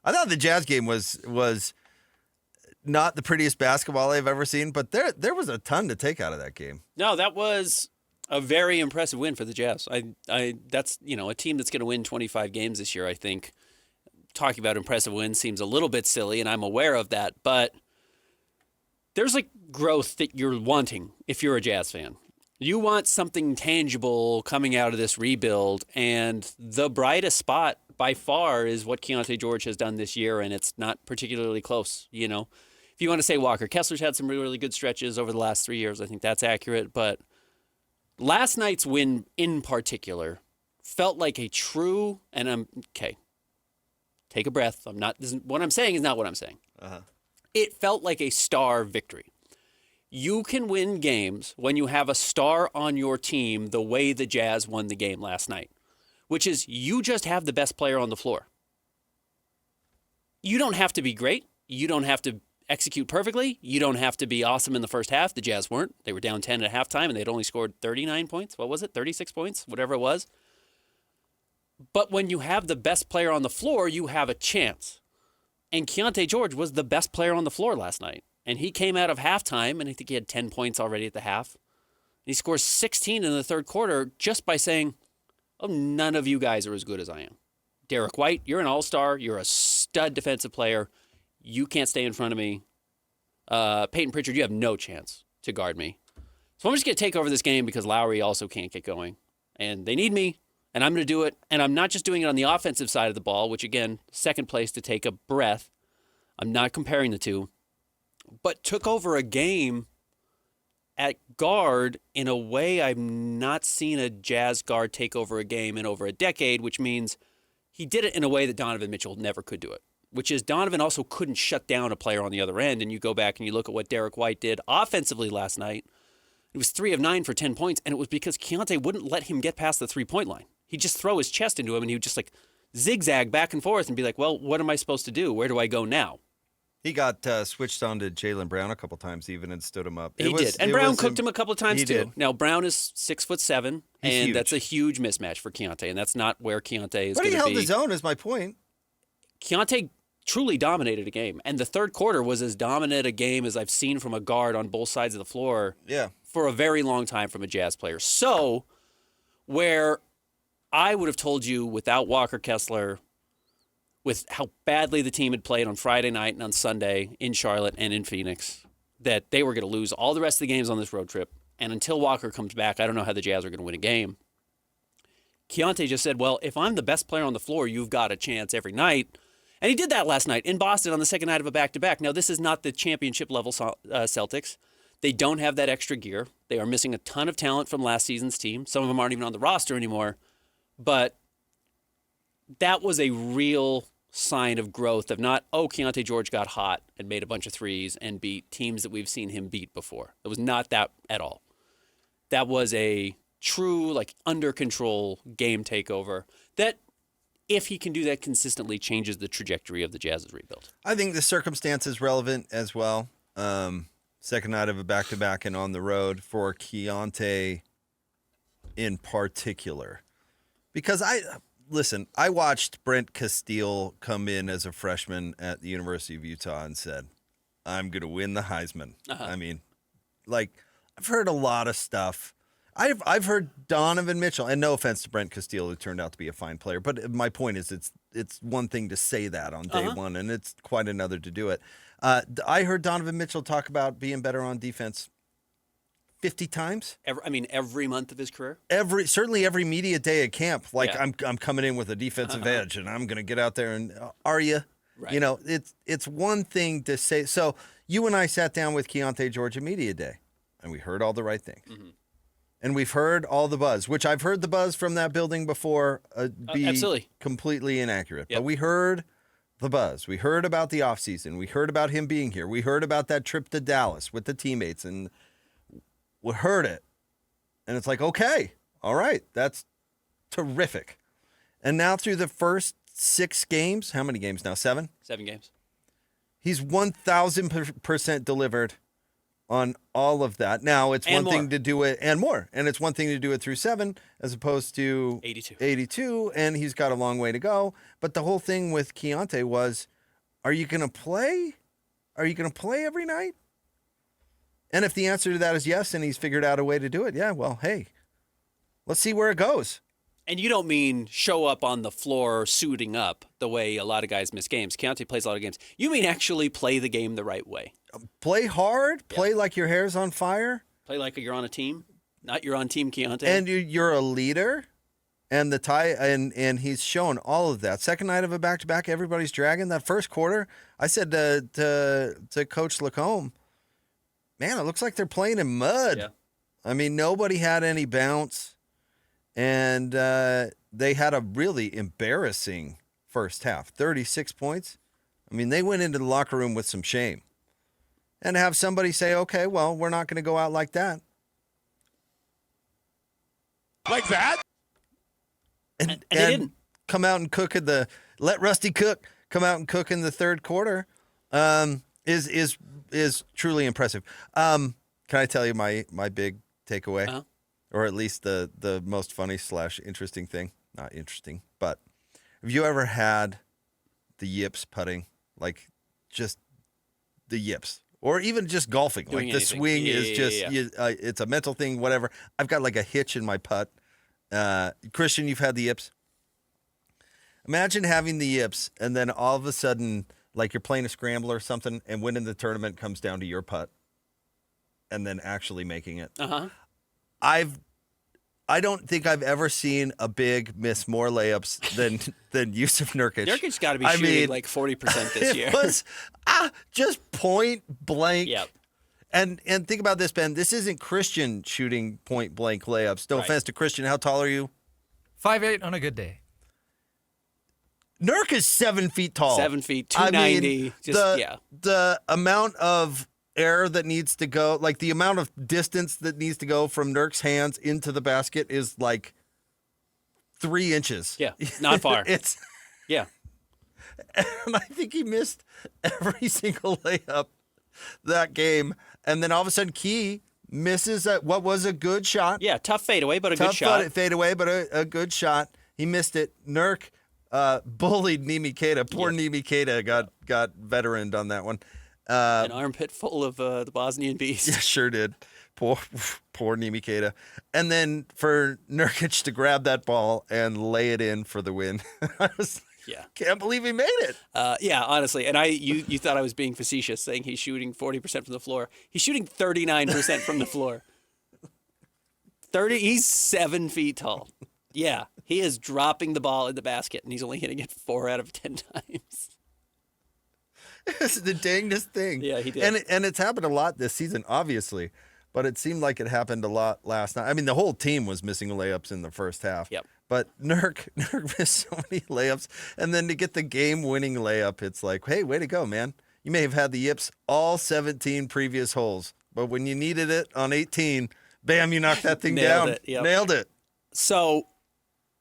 I thought the Jazz game was not the prettiest basketball I've ever seen, but there was a ton to take out of that game. No, that was a very impressive win for the Jazz. That's a team that's going to win 25 games this year. I think talking about impressive wins seems a little bit silly, and I'm aware of that, but there's like growth that you're wanting if you're a Jazz fan. You want something tangible coming out of this rebuild, and the brightest spot by far is what Keyonte George has done this year, and it's not particularly close. If you want to say Walker Kessler's had some really, really good stretches over the last 3 years, I think that's accurate, but last night's win in particular felt like a true, and take a breath. What I'm saying is not what I'm saying. Uh-huh. It felt like a star victory. You can win games when you have a star on your team the way the Jazz won the game last night, which is you just have the best player on the floor. You don't have to be great. You don't have to execute perfectly. You don't have to be awesome in the first half. The Jazz weren't. They were down 10 at halftime, and they'd only scored 39 points. What was it? 36 points? Whatever it was. But when you have the best player on the floor, you have a chance. And Keyonte George was the best player on the floor last night. And he came out of halftime, and I think he had 10 points already at the half. And he scores 16 in the third quarter just by saying, oh, none of you guys are as good as I am. Derek White, you're an all-star. You're a stud defensive player. You can't stay in front of me. Peyton Pritchard, you have no chance to guard me. So I'm just going to take over this game because Lowry also can't get going. And they need me. And I'm going to do it, and I'm not just doing it on the offensive side of the ball, which, again, second place to take a breath. I'm not comparing the two. But took over a game at guard in a way I've not seen a Jazz guard take over a game in over a decade, which means he did it in a way that Donovan Mitchell never could do it, which is Donovan also couldn't shut down a player on the other end. And you go back and you look at what Derek White did offensively last night. It was 3 of 9 for 10 points, and it was because Keyonte wouldn't let him get past the three-point line. He'd just throw his chest into him, and he would just zigzag back and forth and be like, well, what am I supposed to do? Where do I go now? He got switched on to Jaylen Brown a couple times even and stood him up. He did. And Brown cooked him a couple of times too. Did. Now, Brown is 6'7", and that's a huge mismatch for Keyonte, and that's not where Keyonte is going to be. But he held his own, is my point. Keyonte truly dominated a game, and the third quarter was as dominant a game as I've seen from a guard on both sides of the floor for a very long time from a Jazz player. So, where I would have told you without Walker Kessler, with how badly the team had played on Friday night and on Sunday in Charlotte and in Phoenix, that they were going to lose all the rest of the games on this road trip. And until Walker comes back, I don't know how the Jazz are going to win a game. Keyonte just said, well, if I'm the best player on the floor, you've got a chance every night. And he did that last night in Boston on the second night of a back-to-back. Now, this is not the championship-level Celtics. They don't have that extra gear. They are missing a ton of talent from last season's team. Some of them aren't even on the roster anymore. But that was a real sign of growth of not, Keyonte George got hot and made a bunch of threes and beat teams that we've seen him beat before. It was not that at all. That was a true, under control game takeover that, if he can do that consistently, changes the trajectory of the Jazz's rebuild. I think the circumstance is relevant as well. Second night of a back-to-back and on the road for Keyonte in particular. Because I watched Brent Castile come in as a freshman at the University of Utah and said, I'm going to win the Heisman. Uh-huh. I mean, I've heard a lot of stuff. I've heard Donovan Mitchell, and no offense to Brent Castile, who turned out to be a fine player, but my point is it's one thing to say that on day one, and it's quite another to do it. I heard Donovan Mitchell talk about being better on defense 50 times. Every month of his career? Certainly every media day at camp. Yeah. I'm coming in with a defensive edge, and I'm going to get out there and are you? Right. It's one thing to say. So you and I sat down with Keyonte George at media day, and we heard all the right things. Mm-hmm. And we've heard all the buzz, which I've heard the buzz from that building before be absolutely completely inaccurate. Yep. But we heard the buzz. We heard about the offseason. We heard about him being here. We heard about that trip to Dallas with the teammates, and we heard it. And it's like, okay, all right, that's terrific. And now through the first 6 games, how many games now? 7? 7 games. He's 1,000% delivered on all of that. Now, it's and one more. thing to do it, and more. And it's one thing to do it through 7 as opposed to 82. 82, and he's got a long way to go. But the whole thing with Keyonte was are you going to play? Are you going to play every night? And if the answer to that is yes, and he's figured out a way to do it, yeah, well, hey, let's see where it goes. And you don't mean show up on the floor suiting up the way a lot of guys miss games. Keyonte plays a lot of games. You mean actually play the game the right way. Play hard. Play like your hair's on fire. Play like you're on a team, not you're on Team Keyonte. And you're a leader. And and he's shown all of that. Second night of a back-to-back, everybody's dragging. That first quarter, I said to Coach Lacombe, man, it looks like they're playing in mud. Yeah. I mean, nobody had any bounce. And they had a really embarrassing first half, 36 points. I mean, they went into the locker room with some shame. And have somebody say, okay, well, we're not going to go out like that. Like that? And they didn't. Come out and cook let Rusty cook, come out and cook in the third quarter is truly impressive. Can I tell you my big takeaway? Uh-huh. Or at least the most funny / interesting thing. Not interesting, but have you ever had the yips putting? Like just the yips. Or even just golfing. Doing like the anything. swing is just, Yeah. it's a mental thing, whatever. I've got like a hitch in my putt. Christian, you've had the yips. Imagine having the yips and then all of a sudden, like you're playing a scramble or something and winning the tournament comes down to your putt and then actually making it. Uh-huh. I don't think I've ever seen a big miss more layups than Yusuf Nurkic. Nurkic's got to be shooting like 40% this year. It was just point blank. Yep. And think about this, Ben. This isn't Christian shooting point blank layups. No Right. offense to Christian. How tall are you? 5'8" on a good day. Nurk is 7 feet tall. 7 feet, 290. I mean, just, yeah. The amount of air that needs to go, like the amount of distance that needs to go from Nurk's hands into the basket is like 3 inches. Yeah, not far. It's Yeah. and I think he missed every single layup that game. And then all of a sudden, Key misses what was a good shot. Yeah, tough fadeaway, but a good shot. Fade away, but a good shot. He missed it. Nurk bullied Nimi Keita. Poor Nimi Keita got veteraned on that one. An armpit full of the Bosnian beast. Yeah, sure did. Poor Nimi Keita. And then for Nurkic to grab that ball and lay it in for the win. I was can't believe he made it. Yeah, honestly. And you thought I was being facetious saying he's shooting 40% from the floor. He's shooting 39% from the floor. He's 7 feet tall. Yeah, he is dropping the ball in the basket, and he's only hitting it 4 out of 10 times. It's the dangest thing. Yeah, he did. And it's happened a lot this season, obviously. But it seemed like it happened a lot last night. I mean, the whole team was missing layups in the first half. Yep. But Nurk missed so many layups. And then to get the game-winning layup, it's like, hey, way to go, man. You may have had the yips all 17 previous holes. But when you needed it on 18, bam, you knocked that thing down. Nailed it. So,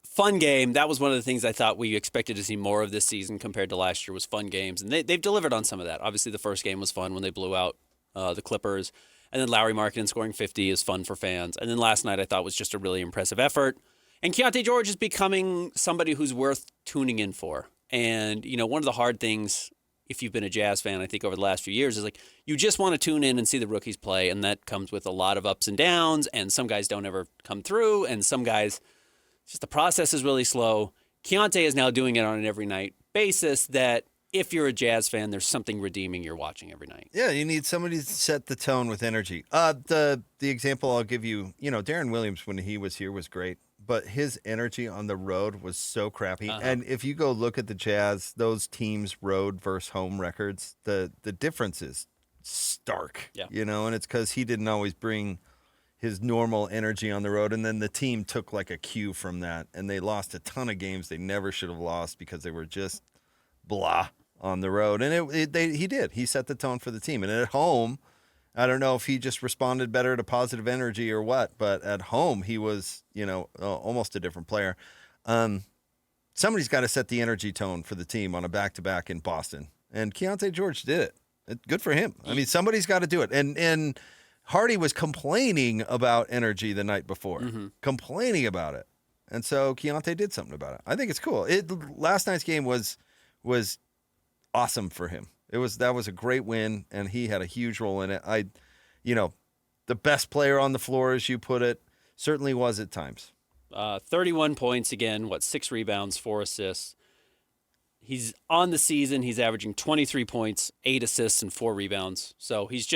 fun game. That was one of the things I thought we expected to see more of this season compared to last year was fun games. And they've delivered on some of that. Obviously, the first game was fun when they blew out the Clippers. And then Lowry Markkanen scoring 50 is fun for fans. And then last night I thought was just a really impressive effort. And Keyonte George is becoming somebody who's worth tuning in for. And, you know, one of the hard things, if you've been a Jazz fan, I think over the last few years, is like you just want to tune in and see the rookies play. And that comes with a lot of ups and downs. And some guys don't ever come through. And some guys, just the process is really slow. Keyonte is now doing it on an every night basis that if you're a Jazz fan, there's something redeeming you're watching every night. Yeah, you need somebody to set the tone with energy. The example I'll give you, Darren Williams when he was here was great, but his energy on the road was so crappy. Uh-huh. And if you go look at the Jazz, those teams' road versus home records, the difference is stark. Yeah. And it's because he didn't always bring his normal energy on the road, and then the team took like a cue from that, and they lost a ton of games they never should have lost because they were just blah on the road. And he did. He set the tone for the team. And at home, I don't know if he just responded better to positive energy or what, but at home he was, almost a different player. Somebody's got to set the energy tone for the team on a back-to-back in Boston. And Keyonte George did it. Good for him. I mean, somebody's got to do it. And Hardy was complaining about energy the night before, complaining about it. And so Keyonte did something about it. I think it's cool. Last night's game was awesome for him. That was a great win, and he had a huge role in it. The best player on the floor, as you put it, certainly was at times. 31 points again, 6 rebounds, 4 assists. He's on the season, he's averaging 23 points, 8 assists, and 4 rebounds. So he's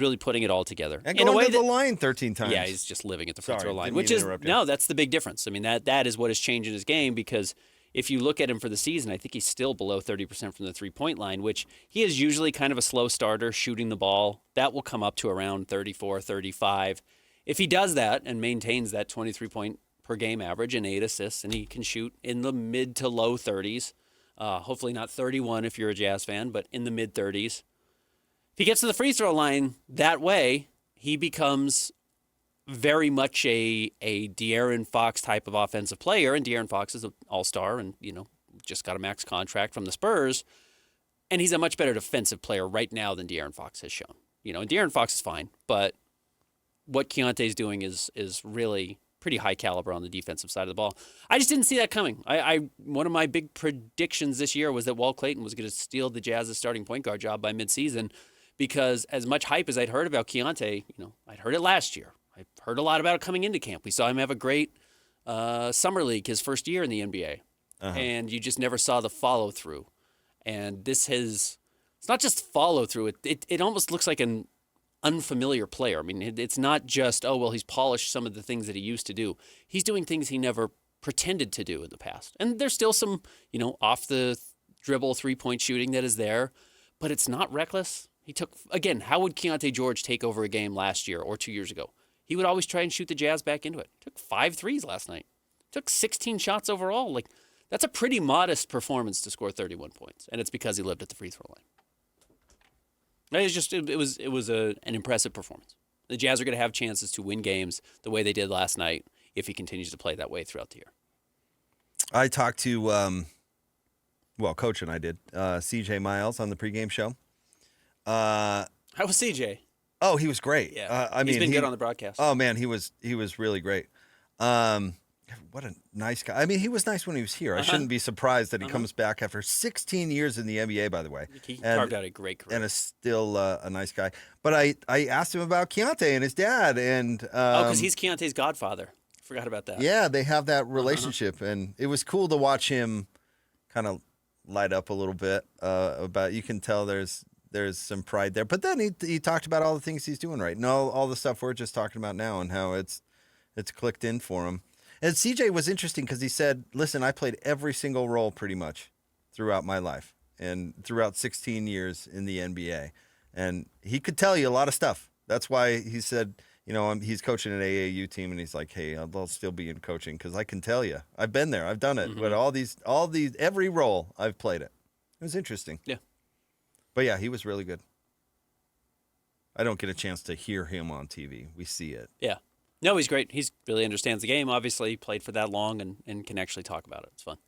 really putting it all together. And going to the line 13 times. Yeah, he's just living at the free throw line, didn't mean to interrupt you. that's the big difference. I mean, that is what has changed in his game, because if you look at him for the season, I think he's still below 30% from the three-point line, which he is usually kind of a slow starter shooting the ball. That will come up to around 34, 35. If he does that and maintains that 23-point per game average and 8 assists, and he can shoot in the mid to low 30s, hopefully not 31 if you're a Jazz fan, but in the mid 30s. If he gets to the free throw line that way, he becomes very much a De'Aaron Fox type of offensive player, and De'Aaron Fox is an all-star and, just got a max contract from the Spurs, and he's a much better defensive player right now than De'Aaron Fox has shown. And De'Aaron Fox is fine, but what Keyonte's doing is really pretty high caliber on the defensive side of the ball. I just didn't see that coming. One of my big predictions this year was that Walt Clayton was going to steal the Jazz's starting point guard job by midseason, because as much hype as I'd heard about Keyonte, I'd heard it last year. I heard a lot about it coming into camp. We saw him have a great summer league his first year in the NBA, and you just never saw the follow through. And it's not just follow through. It almost looks like an unfamiliar player. I mean, it's not just, he's polished some of the things that he used to do. He's doing things he never pretended to do in the past. And there's still some, off the dribble 3-point shooting that is there, but it's not reckless. How would Keyonte George take over a game last year or 2 years ago? He would always try and shoot the Jazz back into it. Took 5 threes last night. Took 16 shots overall. That's a pretty modest performance to score 31 points. And it's because he lived at the free throw line. It was an impressive performance. The Jazz are going to have chances to win games the way they did last night if he continues to play that way throughout the year. I talked to, Coach and I did, CJ Miles on the pregame show. How was CJ? Oh, he was great. Yeah, he's been good on the broadcast. Oh man, he was really great. What a nice guy. I mean, he was nice when he was here. I shouldn't be surprised that he comes back after 16 years in the NBA, by the way. He carved out a great career. And is still a nice guy. But I asked him about Keyonte and his dad. And because he's Keontae's godfather. Forgot about that. Yeah, they have that relationship. And it was cool to watch him kind of light up a little bit. You can tell there's some pride there. But then he talked about all the things he's doing right. And all the stuff we're just talking about now and how it's clicked in for him. And CJ was interesting because he said, listen, I played every single role pretty much throughout my life and throughout 16 years in the NBA. And he could tell you a lot of stuff. That's why he said, he's coaching an AAU team, and he's like, hey, I'll still be in coaching because I can tell you. I've been there. I've done it. Mm-hmm. But every role, I've played it. It was interesting. Yeah. But, yeah, he was really good. I don't get a chance to hear him on TV. We see it. Yeah. No, he's great. He really understands the game, obviously. He played for that long and can actually talk about it. It's fun.